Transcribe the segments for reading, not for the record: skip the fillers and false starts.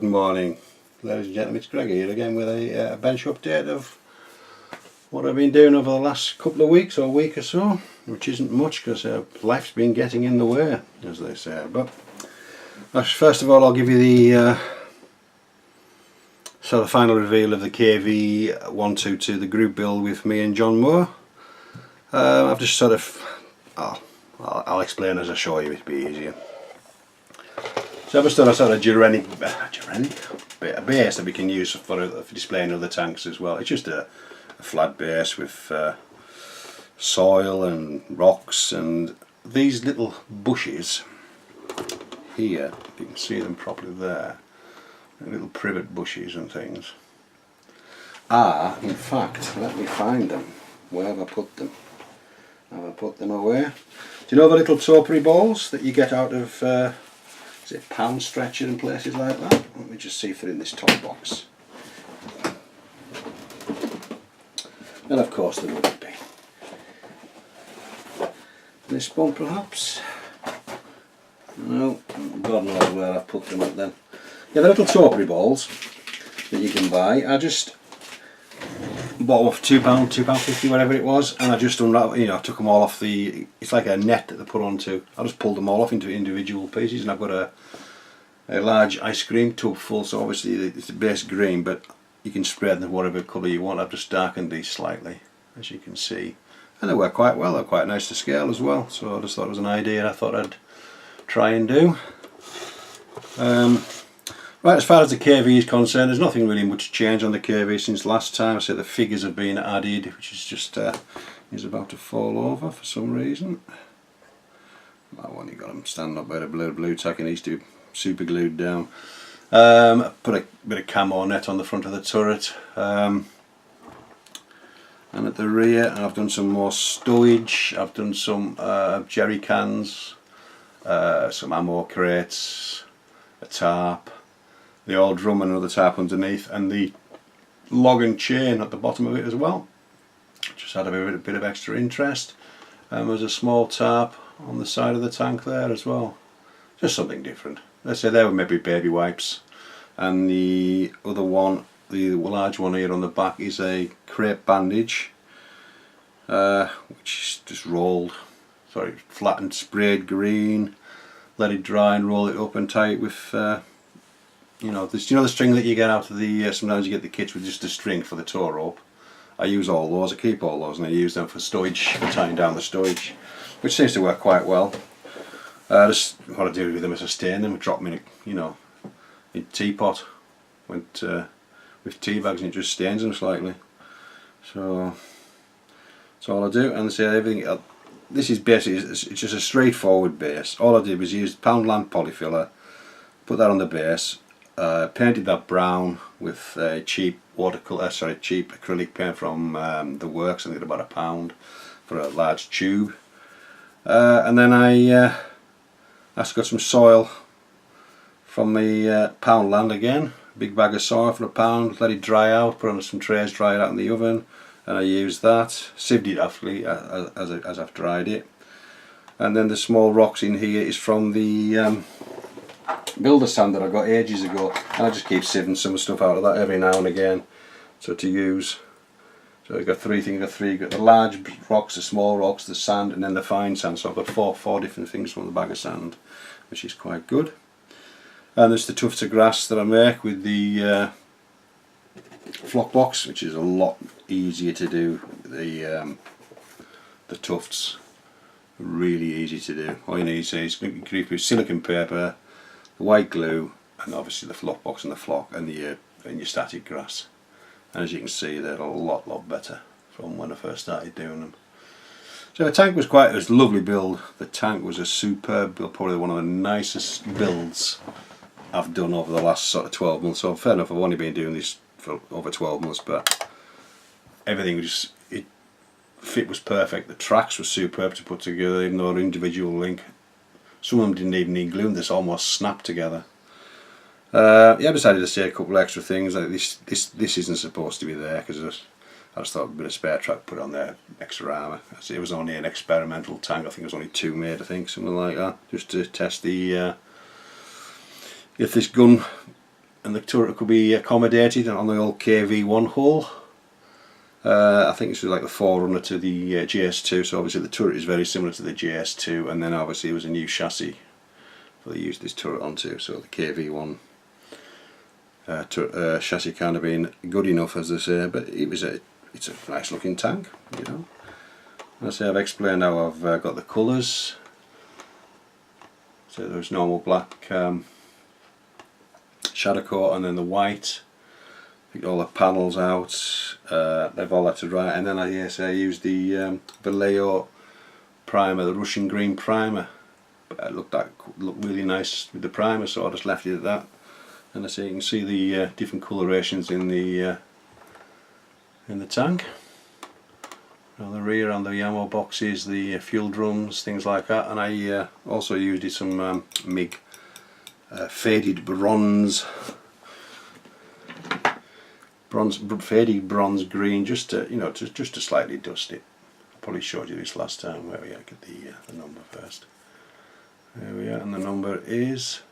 Good morning, ladies and gentlemen. It's Greg here again with a bench update of what I've been doing over the last couple of weeks or week or so, which isn't much because life's been getting in the way, as they say. But first of all, I'll give you the the final reveal of the KV122, the group build with me and John Moore. I've just I'll explain as I show you, it'll be easier. So I've just done a sort of Gerenic base that we can use for displaying other tanks as well. It's just a flat base with soil and rocks and these little bushes here, if you can see them properly there, little privet bushes and things, are, in fact, let me find them. Where have I put them? Have I put them away? Do you know the little topiary balls that you get out of is it pound stretcher and places like that? Let me just see if they're in this top box. And of course they wouldn't be. This one perhaps? No, God knows where I've put them up then. Yeah, the little topiary balls that you can buy. I just bought them for £2.50, whatever it was, and I just unwrapped, I took them all off the, it's like a net that they put onto, I just pulled them all off into individual pieces, and I've got a large ice cream tub full, so obviously it's the base green, but you can spread them whatever colour you want. I've just darkened these slightly, as you can see, and they work quite well. They're quite nice to scale as well, so I just thought it was an idea I thought I'd try and do. Right, as far as the KV is concerned, there's nothing really much change on the KV since last time. I said the figures have been added, which is just he's about to fall over for some reason. That one, you got him standing up by the blue tack, and he's to be super glued down. Put a bit of camo net on the front of the turret, and at the rear, and I've done some more stowage. I've done some jerry cans, some ammo crates, a tarp, the old drum and another tarp underneath, and the log and chain at the bottom of it as well. Just had a bit of extra interest. There's a small tarp on the side of the tank there as well. Just something different. Let's say there were maybe baby wipes, and the other one, the large one here on the back, is a crepe bandage, which is just rolled, flattened, sprayed green, let it dry and roll it up and tie it with the string that you get out of the, sometimes you get the kits with just a string for the tow rope. I use all those, I keep all those, and I use them for stowage, for tying down the stowage, which seems to work quite well. Just what I do with them is I stain them, drop them in a teapot with tea bags, and it just stains them slightly. So that's all I do, and say everything. This is basically, it's just a straightforward base. All I did was use Poundland polyfiller, put that on the base, painted that brown with cheap acrylic paint from the works. I think about £1 for a large tube, and then I got some soil from the Poundland again, a big bag of soil for £1, let it dry out, put on some trays, dry it out in the oven, and I used that, sieved it after as I've dried it. And then the small rocks in here is from the builder sand that I got ages ago, and I just keep sieving some stuff out of that every now and again, so to use. So I've got three things. I've got the large rocks, the small rocks, the sand, and then the fine sand. So I've got four different things from the bag of sand, which is quite good. And there's the tufts of grass that I make with the flock box, which is a lot easier to do. The tufts, really easy to do. All you need is creepy silicone paper, the white glue, and obviously the flock box and the flock and your static grass. And as you can see, they're a lot better from when I first started doing them. So the tank was it was a lovely build. The tank was a superb build, probably one of the nicest builds I've done over the last sort of 12 months. So fair enough, I've only been doing this for over 12 months, but everything was fit was perfect. The tracks were superb to put together, even though they're individual link. Some of them didn't even need glue, and this almost snapped together. I decided to say a couple of extra things, like this isn't supposed to be there, because I just thought a bit of spare track, put on there, extra armour. It was only an experimental tank, I think it was only 2 made, something like that, just to test the if this gun and the turret could be accommodated on the old KV1 hull. I think it's like the forerunner to the JS2, so obviously the turret is very similar to the JS2, and then obviously it was a new chassis for they used this turret onto, so the KV1 chassis kind of been good enough, as they say, but it's a nice looking tank, you know. As I say, I've explained how I've got the colours. So there's normal black shadow coat, and then the white. Picked all the panels out, they've all had to dry, and then I used the Vallejo primer, the Russian green primer. It looked really nice with the primer, so I just left it at that. And as you can see the different colorations in the tank. On the rear, on the ammo boxes, the fuel drums, things like that. And I also used some MiG faded faded bronze green, just to just to slightly dust it. I probably showed you this last time. Where we are, get the number first. There we are, and the number is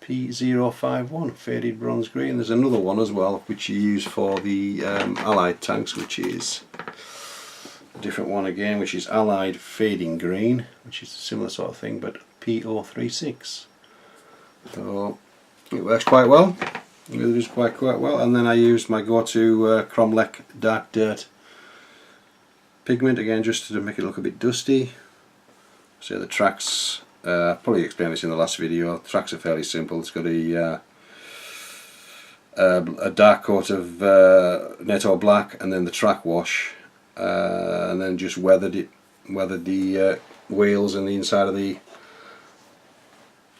P051, faded bronze green. There's another one as well which you use for the Allied tanks, which is a different one again, which is Allied fading green, which is a similar sort of thing, but P036. So it works quite well. It really does quite well. And then I used my go-to Cromlech Dark Dirt pigment again, just to make it look a bit dusty. So the tracks, probably explained this in the last video. The tracks are fairly simple. It's got a dark coat of Netto black, and then the track wash, and then just weathered the wheels and the inside of the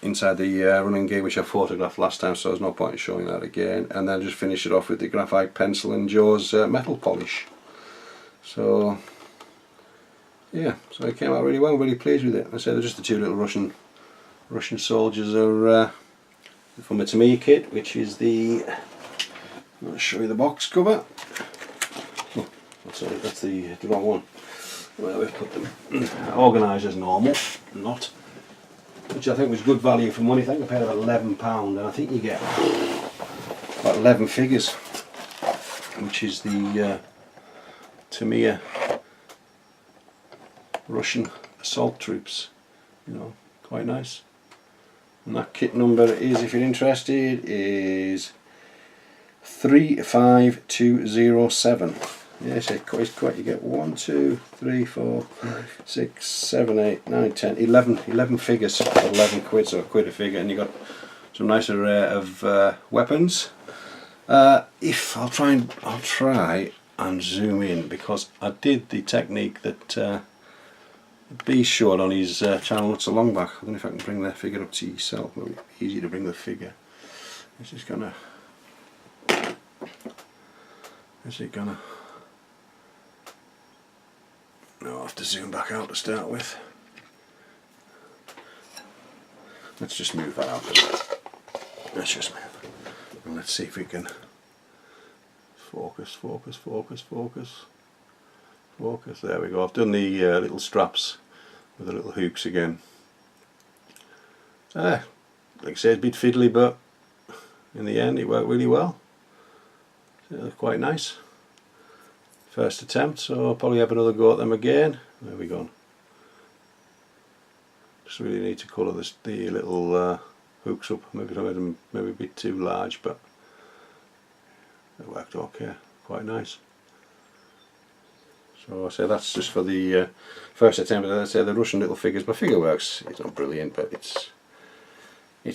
running gear, which I photographed last time, so there's no point in showing that again. And then just finish it off with the graphite pencil and Joe's metal polish. So yeah, so it came out really well. I'm really pleased with it. I said they're just the two little Russian soldiers are from the Tamiya kit, which is the, I'll show you the box cover. Oh, that's the wrong one. Well, we've put them organised as normal, not. Which I think was good value for money. I think I paid about £11, and I think you get about 11 figures, which is the Tamiya Russian assault troops. You know, quite nice. And that kit number is, if you're interested, is 35207. Yes, it's quite. You get 1, 2, 3, 4, 6, 7, 8, 9, 10, 11 figures for 11 quid, so a quid a figure, and you got some nice array of weapons. If I'll try and zoom in, because I did the technique that B showed on his channel not so long back. I don't know if I can bring the figure up to yourself. It'll be easy to bring the figure. Is it gonna? No, I'll have to zoom back out to start with. Let's just move that out a bit. Let's just move. And let's see if we can focus. There we go. I've done the little straps with the little hooks again. Like I say, it's a bit fiddly, but in the end it worked really well. So they're quite nice. First attempt, so I'll probably have another go at them again. There we go. Just really need to colour the little hooks up. Maybe I made them maybe a bit too large, but it worked okay. Quite nice. So I say that's just for the first attempt. As I say, the Russian little figures. My figure works. It's not brilliant, but it's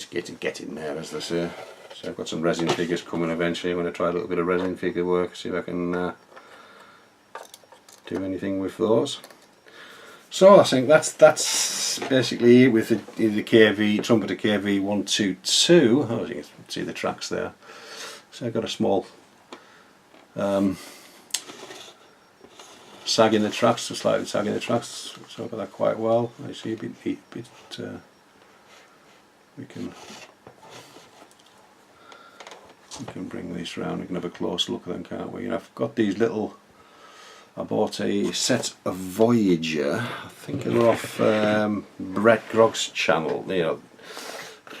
getting there, as they say. So I've got some resin figures coming eventually. I'm going to try a little bit of resin figure work, see if I can do anything with those. So I think that's basically it with the KV Trumpeter KV122. Oh, you can see the tracks there. So I've got a small sag in the tracks, slightly sag in the tracks. So I've got that quite well. I see a bit we can bring these round. We can have a close look at them, can't we? And I've got these little. I bought a set of Voyager. I think they're off Brett Grogg's channel. You know,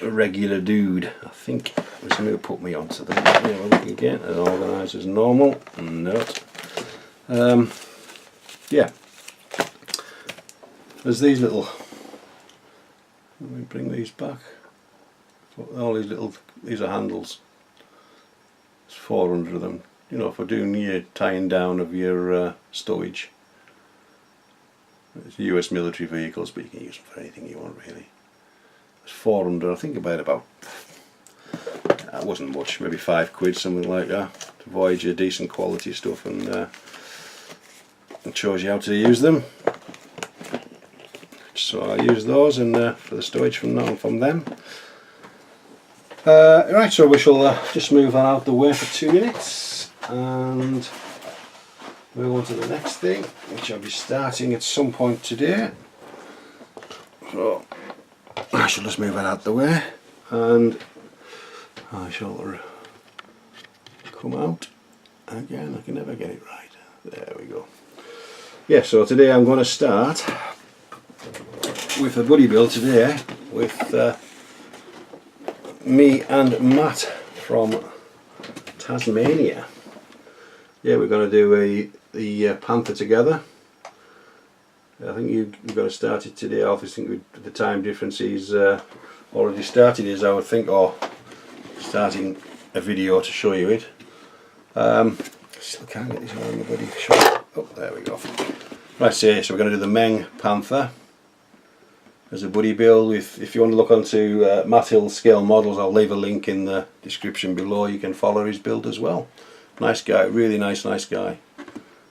a regular dude. I think there's somebody who put me onto that. Let me have a look again. As organised as normal. Not. Yeah. There's these little. Let me bring these back. All these little. These are handles. There's 400 of them. You know, for doing your tying down of your stowage. It's US military vehicles, but you can use them for anything you want, really. There's 400. I think about. That wasn't much. Maybe £5, something like that. To voyage your decent quality stuff, and it shows you how to use them. So I use those and for the stowage from now on from them. Right, so we shall just move that out the way for 2 minutes and move on to the next thing, which I'll be starting at some point today. So I shall just move that out the way and I shall come out again. I can never get it right. There we go. Yeah, so today I'm going to start with a buddy build today with me and Matt from Tasmania. Yeah, we're going to do the Panther together. I think you've got to start it today off. I think the time difference is already started his, I would think, or starting a video to show you it. Still can't get this one on the bloody shot. Oh, there we go. Right, so we're going to do the Meng Panther as a buddy build. If you want to look onto Matt Hill's scale models, I'll leave a link in the description below. You can follow his build as well. Nice guy, really nice guy,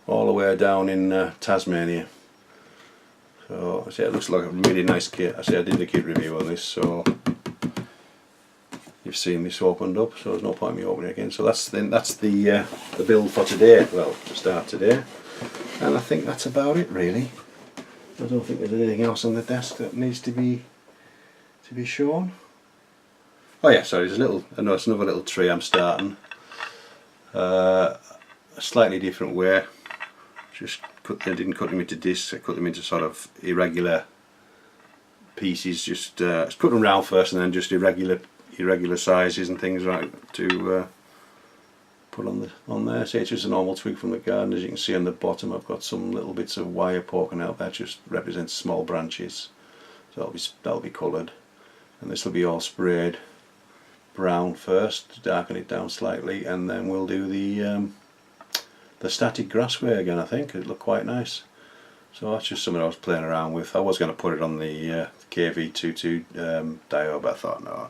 all the way down in Tasmania. So I say it looks like a really nice kit. I say I did a kit review on this, so you've seen this opened up, so there's no point in me opening it again. So that's the build for today. Well, to start today, and I think that's about it really. I don't think there's anything else on the desk that needs to be shown. Oh yeah, sorry. There's it's another little tree I'm starting. A slightly different way. I didn't cut them into discs. I cut them into sort of irregular pieces. Just cut them round first, and then just irregular sizes and things, right, to put on there. So it's just a normal twig from the garden. As you can see on the bottom, I've got some little bits of wire poking out. That just represents small branches. So that'll be coloured, and this will be all sprayed brown first to darken it down slightly, and then we'll do the static grassway again. I think it'll look quite nice. So that's just something I was playing around with. I was going to put it on the KV22 diode, but I thought no,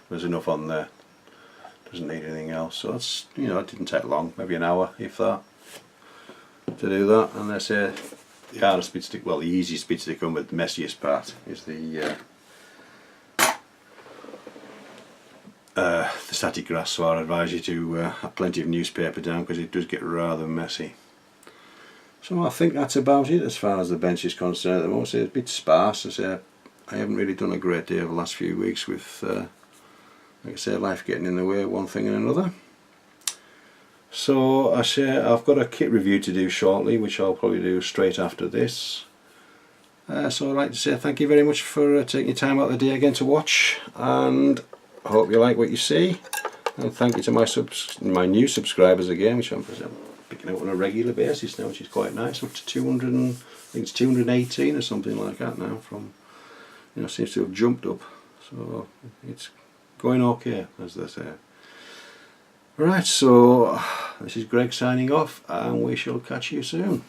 there's enough on there. Doesn't need anything else. So that's, you know, it didn't take long, maybe an hour if that, to do that. And they say the hardest bit to, well, the easiest bit to come with, the messiest part is the static grass. So I advise you to have plenty of newspaper down, because it does get rather messy. So I think that's about it as far as the bench is concerned at the moment. So it's a bit sparse. I haven't really done a great deal over the last few weeks with, like I say, life getting in the way of one thing and another. So I've got a kit review to do shortly, which I'll probably do straight after this. So I'd like to say thank you very much for taking your time out of the day again to watch, and I hope you like what you see. And thank you to my new subscribers again, which I'm picking up on a regular basis now, which is quite nice. Up to 200, I think it's 218 or something like that now. From, you know, seems to have jumped up. So it's going okay, as they say. Right, so this is Greg signing off, and we shall catch you soon.